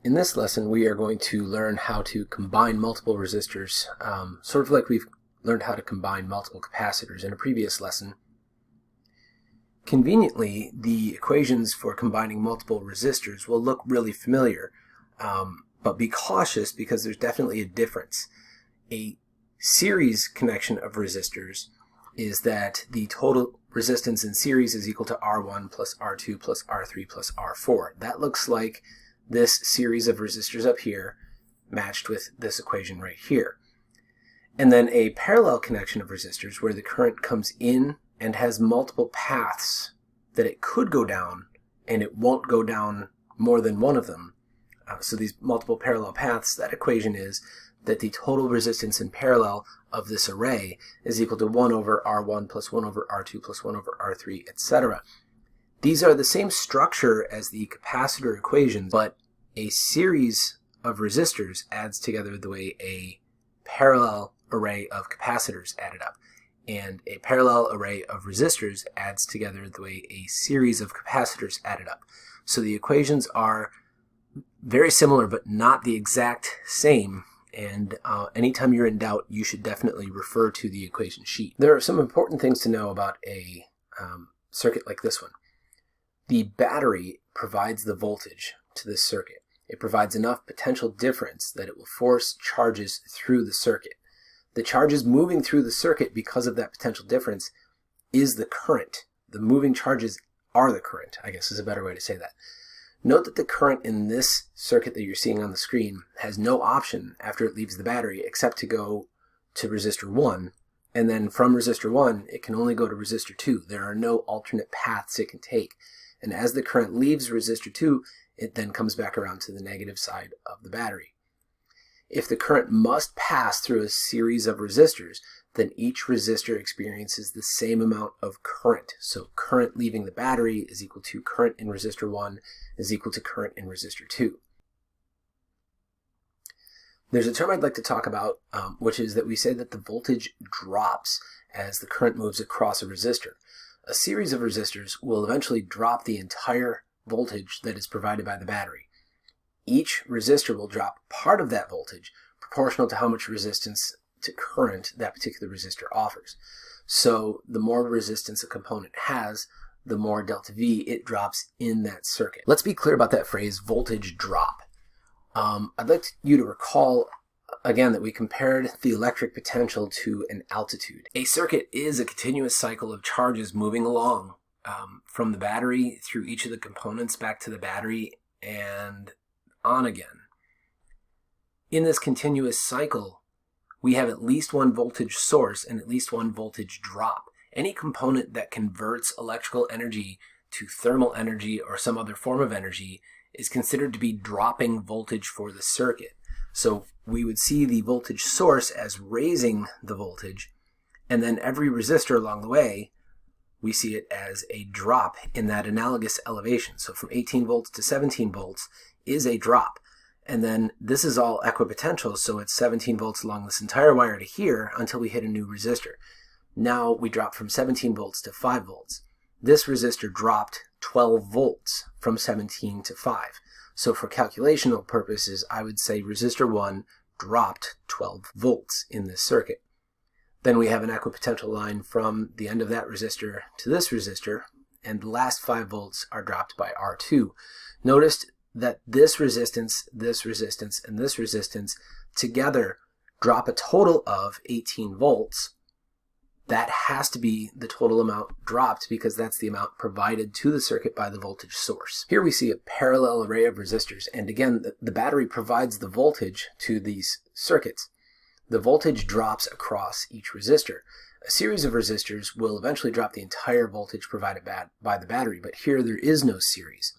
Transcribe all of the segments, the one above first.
In this lesson, we are going to learn how to combine multiple resistors, sort of like we've learned how to combine multiple capacitors in a previous lesson. Conveniently, the equations for combining multiple resistors will look really familiar, but be cautious because there's definitely a difference. A series connection of resistors is that the total resistance in series is equal to R1 plus R2 plus R3 plus R4. That looks like this series of resistors up here matched with this equation right here. And then a parallel connection of resistors where the current comes in and has multiple paths that it could go down, and it won't go down more than one of them. So these multiple parallel paths, that equation is that the total resistance in parallel of this array is equal to 1 over R1 plus 1 over R2 plus 1 over R3, etc. These are the same structure as the capacitor equations, but a series of resistors adds together the way a parallel array of capacitors added up. And a parallel array of resistors adds together the way a series of capacitors added up. So the equations are very similar, but not the exact same. And anytime you're in doubt, you should definitely refer to the equation sheet. There are some important things to know about a circuit like this one. The battery provides the voltage to this circuit. It provides enough potential difference that it will force charges through the circuit. The charges moving through the circuit because of that potential difference is the current. The moving charges are the current, I guess is a better way to say that. Note that the current in this circuit that you're seeing on the screen has no option after it leaves the battery except to go to resistor 1, and then from resistor 1 it can only go to resistor 2. There are no alternate paths it can take. And as the current leaves resistor 2, it then comes back around to the negative side of the battery. If the current must pass through a series of resistors, then each resistor experiences the same amount of current. So current leaving the battery is equal to current in resistor 1 is equal to current in resistor 2. There's a term I'd like to talk about, which is that we say that the voltage drops as the current moves across a resistor. A series of resistors will eventually drop the entire voltage that is provided by the battery. Each resistor will drop part of that voltage proportional to how much resistance to current that particular resistor offers. So the more resistance a component has, the more delta V it drops in that circuit. Let's be clear about that phrase, voltage drop. I'd like you to recall again that we compared the electric potential to an altitude. A circuit is a continuous cycle of charges moving along from the battery through each of the components back to the battery and on again. In this continuous cycle, we have at least one voltage source and at least one voltage drop. Any component that converts electrical energy to thermal energy or some other form of energy is considered to be dropping voltage for the circuit. So we would see the voltage source as raising the voltage, and then every resistor along the way, we see it as a drop in that analogous elevation. So from 18 volts to 17 volts is a drop. And then this is all equipotential, so it's 17 volts along this entire wire to here until we hit a new resistor. Now we drop from 17 volts to 5 volts. This resistor dropped 12 volts from 17 to 5. So for calculational purposes, I would say resistor 1 dropped 12 volts in this circuit. Then we have an equipotential line from the end of that resistor to this resistor, and the last 5 volts are dropped by R2. Notice that this resistance, and this resistance together drop a total of 18 volts. That has to be the total amount dropped because that's the amount provided to the circuit by the voltage source. Here we see a parallel array of resistors, and again, the battery provides the voltage to these circuits. The voltage drops across each resistor. A series of resistors will eventually drop the entire voltage provided by the battery, but here there is no series.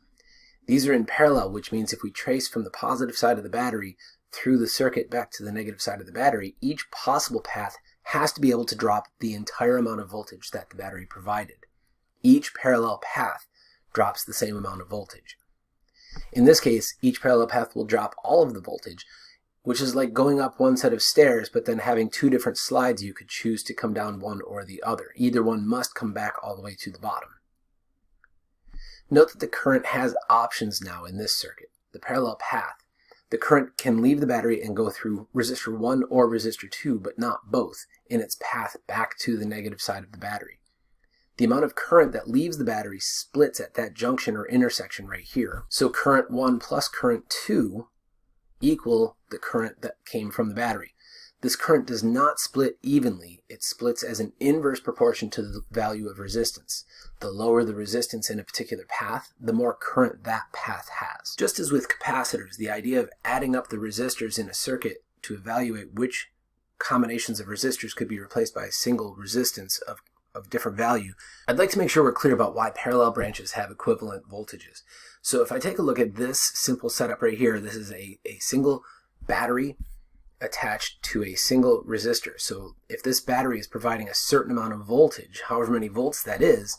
These are in parallel, which means if we trace from the positive side of the battery through the circuit back to the negative side of the battery, each possible path has to be able to drop the entire amount of voltage that the battery provided. Each parallel path drops the same amount of voltage. In this case, each parallel path will drop all of the voltage, which is like going up one set of stairs but then having two different slides you could choose to come down one or the other. Either one must come back all the way to the bottom. Note that the current has options now in this circuit. The parallel path The current can leave the battery and go through resistor 1 or resistor 2, but not both, in its path back to the negative side of the battery. The amount of current that leaves the battery splits at that junction or intersection right here. So current 1 plus current 2 equal the current that came from the battery. This current does not split evenly. It splits as an inverse proportion to the value of resistance. The lower the resistance in a particular path, the more current that path has. Just as with capacitors, the idea of adding up the resistors in a circuit to evaluate which combinations of resistors could be replaced by a single resistance of different value, I'd like to make sure we're clear about why parallel branches have equivalent voltages. So if I take a look at this simple setup right here, this is a single battery attached to a single resistor. So if this battery is providing a certain amount of voltage, however many volts that is,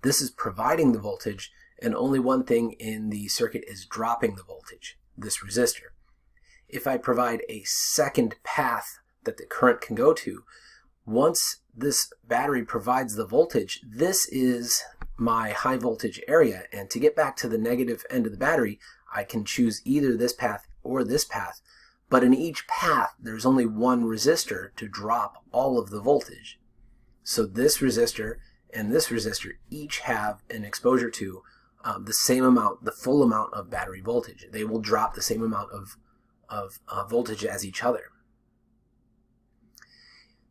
this is providing the voltage, and only one thing in the circuit is dropping the voltage, this resistor. If I provide a second path that the current can go to, once this battery provides the voltage, this is my high voltage area, and to get back to the negative end of the battery, I can choose either this path or this path. But in each path, there's only one resistor to drop all of the voltage. So this resistor and this resistor each have an exposure to the same amount, the full amount of battery voltage. They will drop the same amount of voltage as each other.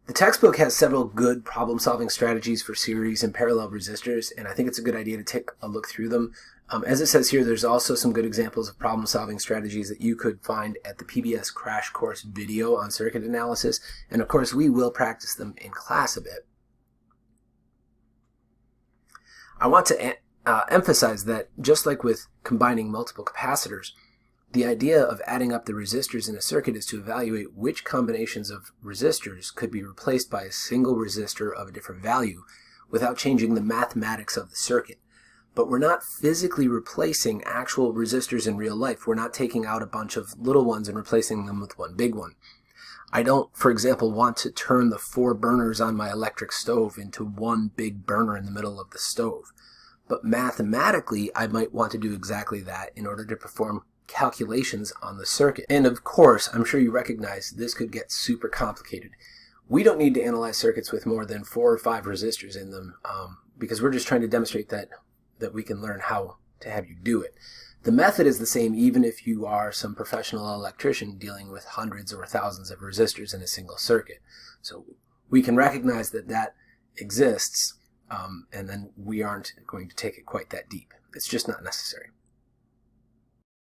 The textbook has several good problem-solving strategies for series and parallel resistors, and I think it's a good idea to take a look through them. As it says here, there's also some good examples of problem-solving strategies that you could find at the PBS Crash Course video on circuit analysis, and of course we will practice them in class a bit. I want to emphasize that just like with combining multiple capacitors, the idea of adding up the resistors in a circuit is to evaluate which combinations of resistors could be replaced by a single resistor of a different value without changing the mathematics of the circuit. But we're not physically replacing actual resistors in real life. We're not taking out a bunch of little ones and replacing them with one big one. I don't, for example, want to turn the 4 burners on my electric stove into one big burner in the middle of the stove. But mathematically, I might want to do exactly that in order to perform calculations on the circuit. And of course, I'm sure you recognize this could get super complicated. We don't need to analyze circuits with more than 4 or 5 resistors in them because we're just trying to demonstrate that we can learn how to have you do it. The method is the same even if you are some professional electrician dealing with hundreds or thousands of resistors in a single circuit. So we can recognize that that exists, and then we aren't going to take it quite that deep. It's just not necessary.